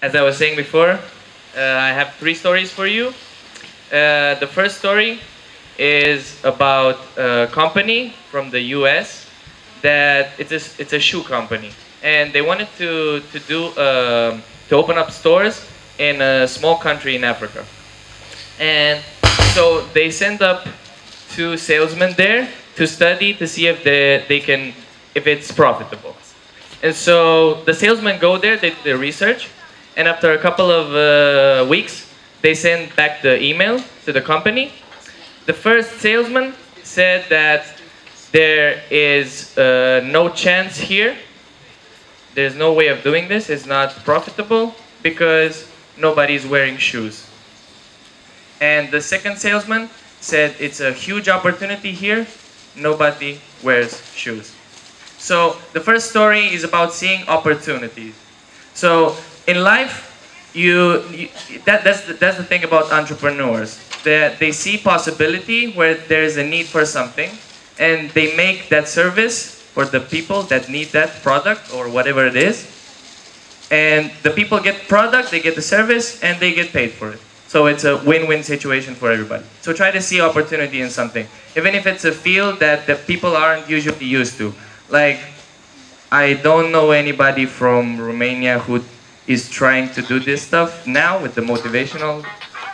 as I was saying before, I have three stories for you. The first story is about a company from the U.S. that it's a shoe company, and they wanted to open up stores in a small country in Africa, and so they sent up two salesmen there to study to see if it's profitable. And so the salesmen go there, they do their research, and after a couple of weeks, they send back the email to the company. The first salesman said that there is no chance here. There's no way of doing this. It's not profitable because nobody's wearing shoes. And the second salesman said it's a huge opportunity here. Nobody wears shoes. So the first story is about seeing opportunities. So in life, that's the thing about entrepreneurs. That they see possibility where there is a need for something, and they make that service for the people that need that product or whatever it is. And the people get product, they get the service, and they get paid for it. So it's a win-win situation for everybody. So try to see opportunity in something, even if it's a field that the people aren't usually used to. Like, I don't know anybody from Romania who is trying to do this stuff now with the motivational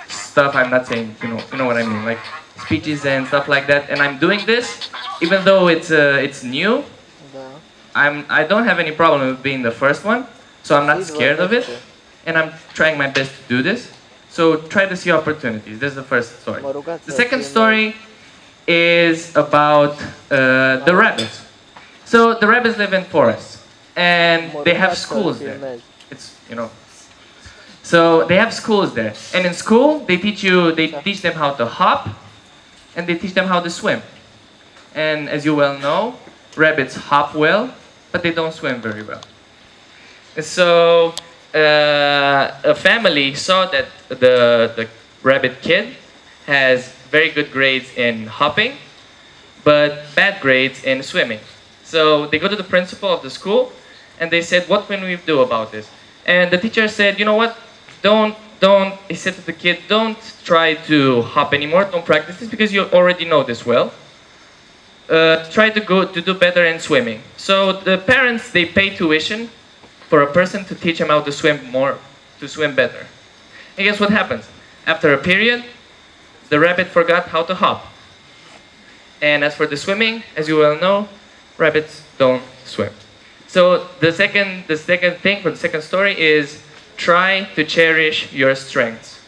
stuff. I'm not saying, you know what I mean, like speeches and stuff like that. And I'm doing this, even though it's new. I don't have any problem with being the first one, so I'm not scared of it, and I'm trying my best to do this. So try to see opportunities. This is the first story. The second story is about the rabbits. So the rabbits live in forests, and they have schools there. So they have schools there, and in school they teach them how to hop, and they teach them how to swim. And as you well know, rabbits hop well, but they don't swim very well. And so a family saw that the rabbit kid has very good grades in hopping, but bad grades in swimming. So they go to the principal of the school, and they said, "What can we do about this?" And the teacher said, "You know what? He said to the kid, don't try to hop anymore, don't practice this because you already know this well. Try to do better in swimming." So the parents, they pay tuition for a person to teach them how to swim better. And guess what happens? After a period, the rabbit forgot how to hop. And as for the swimming, as you well know, rabbits don't swim. So the second thing for the second story is try to cherish your strengths,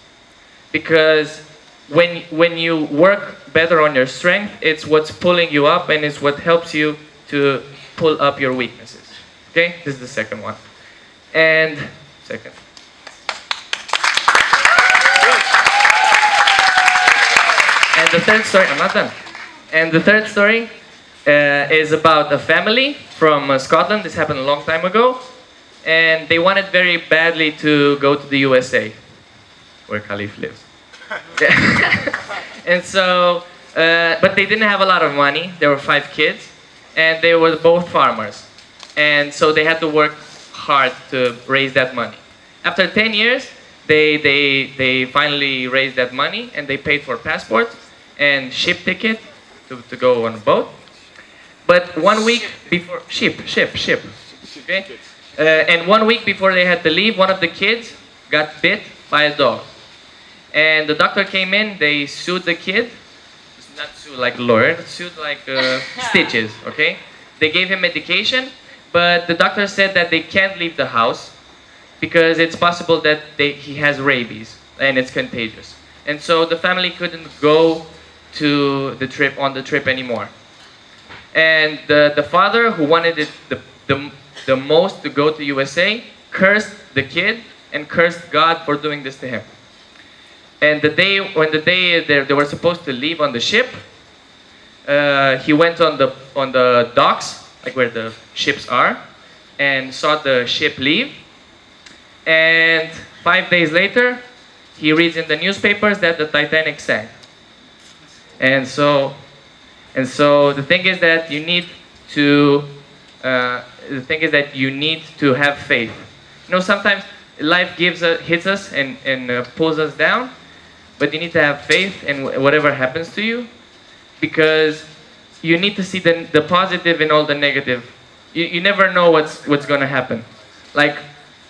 because when you work better on your strength, it's what's pulling you up and it's what helps you to pull up your weaknesses. Okay, this is the second one. And second. And the third story, I'm not done. And the third story is about a family from Scotland. This happened a long time ago. And they wanted very badly to go to the USA, where Khalif lives. And so, but they didn't have a lot of money. There were 5 kids, and they were both farmers. And so they had to work hard to raise that money. After 10 years, they finally raised that money, and they paid for passports and ship ticket to go on a boat. But 1 week before, ship, okay? And 1 week before they had to leave, one of the kids got bit by a dog. And the doctor came in, they sued the kid. Not sue like lawyer, sued like stitches, okay? They gave him medication, but the doctor said that they can't leave the house because it's possible that he has rabies and it's contagious. And so the family couldn't go to the trip anymore. And the father, who wanted it the most to go to USA, cursed the kid and cursed God for doing this to him. And when they were supposed to leave on the ship, he went on the docks, like where the ships are, and saw the ship leave. And 5 days later, he reads in the newspapers that the Titanic sank. And so the thing is that you need to have faith. You know, sometimes life hits us and pulls us down, but you need to have faith in whatever happens to you, because you need to see the positive in all the negative. You never know what's going to happen. Like,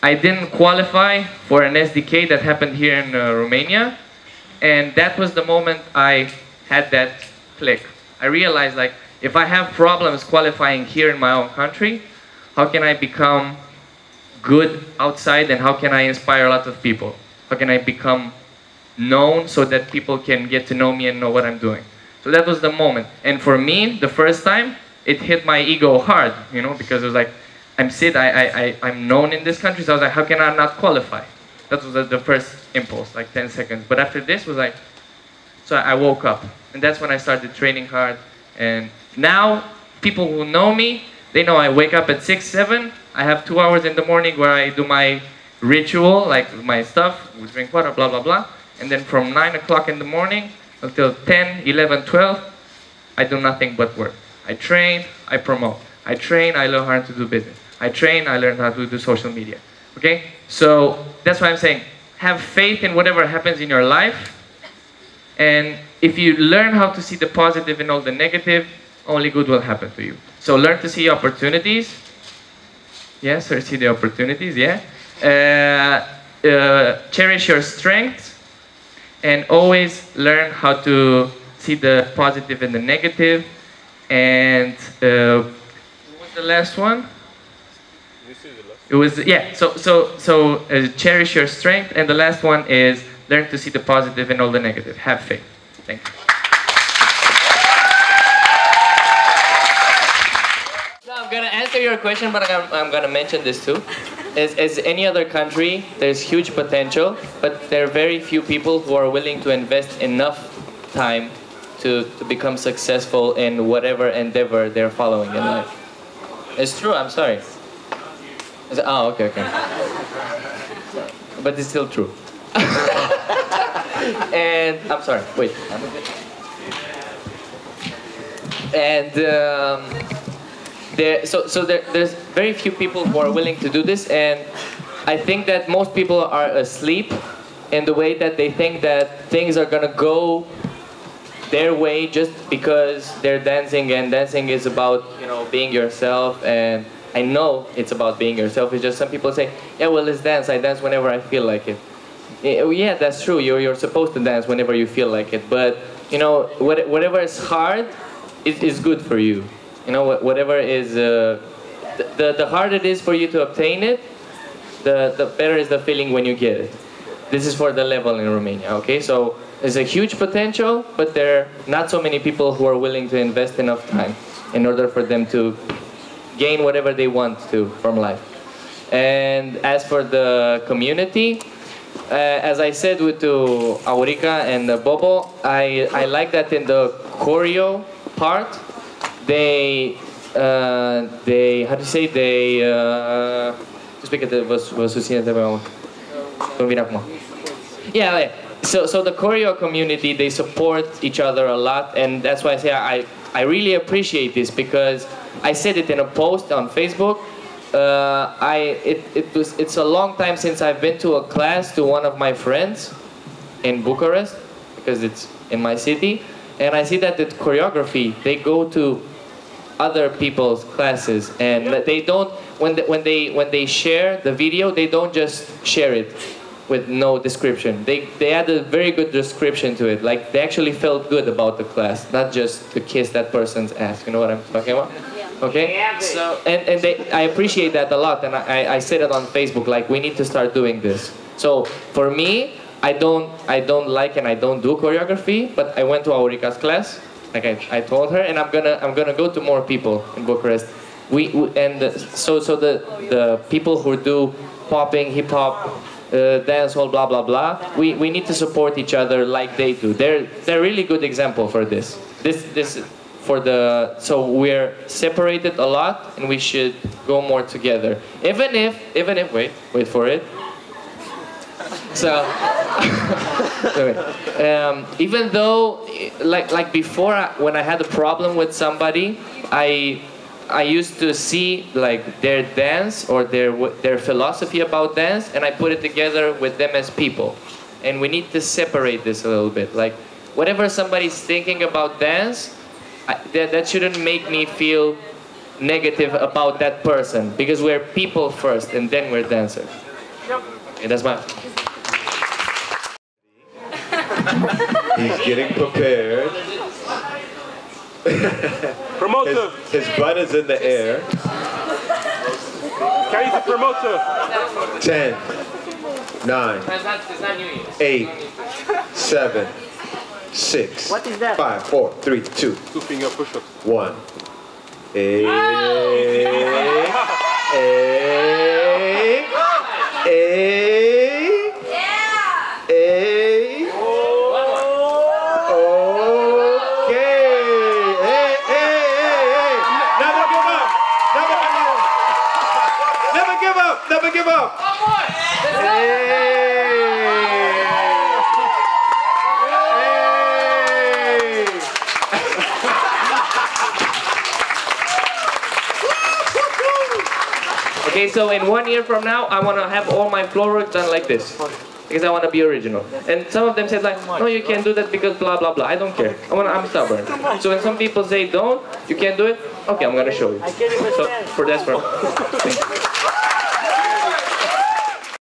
I didn't qualify for an SDK that happened here in Romania, and that was the moment I had that click. I realized, like, if I have problems qualifying here in my own country, how can I become good outside, and how can I inspire a lot of people? How can I become known so that people can get to know me and know what I'm doing? So that was the moment. And for me, the first time, it hit my ego hard, you know, because it was like, I'm known in this country, so I was like, how can I not qualify? That was the first impulse, like 10 seconds. But after this was like, so I woke up. And that's when I started training hard. And now, people who know me, they know I wake up at 6, 7. I have 2 hours in the morning where I do my ritual, like my stuff, we drink water, blah, blah, blah. And then from 9 o'clock in the morning until 10, 11, 12, I do nothing but work. I train, I promote. I train, I learn how to do business. I train, I learn how to do social media. Okay? So that's why I'm saying, have faith in whatever happens in your life. And if you learn how to see the positive in all the negative, only good will happen to you. So learn to see opportunities. Yes, or see the opportunities, yeah. Cherish your strengths. And always learn how to see the positive and the negative. And what was the last one? It was, yeah, so cherish your strength. And the last one is learn to see the positive in all the negative. Have faith. Thank you. No, I'm gonna answer your question, but I'm gonna mention this too. As any other country, there's huge potential, but there are very few people who are willing to invest enough time to become successful in whatever endeavor they're following in life. It's true, I'm sorry. Oh, okay. But it's still true. And I'm sorry, wait. And there's very few people who are willing to do this, and I think that most people are asleep in the way that they think that things are gonna go their way just because they're dancing, and dancing is about, you know, being yourself. And I know it's about being yourself. It's just some people say, yeah, well, let's dance. I dance whenever I feel like it. Yeah, that's true. You're supposed to dance whenever you feel like it. But, you know, whatever is hard is good for you. You know, whatever is, the harder it is for you to obtain it, the better is the feeling when you get it. This is for the level in Romania, okay? So there's a huge potential, but there are not so many people who are willing to invest enough time in order for them to gain whatever they want to from life. And as for the community, as I said to Aurica and Bobo, I like that in the choreo part, they how do you say, they yeah, so the choreo community, they support each other a lot, and that's why I say I really appreciate this, because I said it in a post on Facebook. It's a long time since I've been to a class to one of my friends in Bucharest, because it's in my city, and I see that the choreography, they go to other people's classes, and they don't, when they share the video, they don't just share it with no description. They add a very good description to it. Like, they actually felt good about the class, not just to kiss that person's ass. You know what I'm talking about? Okay? So, and I appreciate that a lot, and I said it on Facebook, like, we need to start doing this. So for me, I don't like and I don't do choreography, but I went to Aurica's class, like I told her, and I'm gonna go to more people in Bucharest. So the people who do popping, hip hop, dancehall, blah blah blah, we need to support each other like they do. They're really good example for this. So we're separated a lot, and we should go more together. Even if wait for it. So even though, like before, when I had a problem with somebody, I I used to see like their dance or their philosophy about dance, and I put it together with them as people. And we need to separate this a little bit. Like whatever somebody's thinking about dance, that shouldn't make me feel negative about that person, because we're people first and then we're dancers. Okay, that's my... He's getting prepared. Promoter. His butt is in the air. Carry the promoter. 10, 9, 8, 7, 6, 5, 4, 3, 2, 2-finger push-up. 1. Hey, hey, hey, hey. Okay. Hey, hey, hey, hey. Never give up. Never give up. Never give up. Hey. Okay, so in 1 year from now, I want to have all my floor work done like this. Because I want to be original. And some of them said like, no, you can't do that because blah, blah, blah. I don't care. I'm stubborn. So when some people say don't, you can't do it, okay, I'm going to show you. So, that's for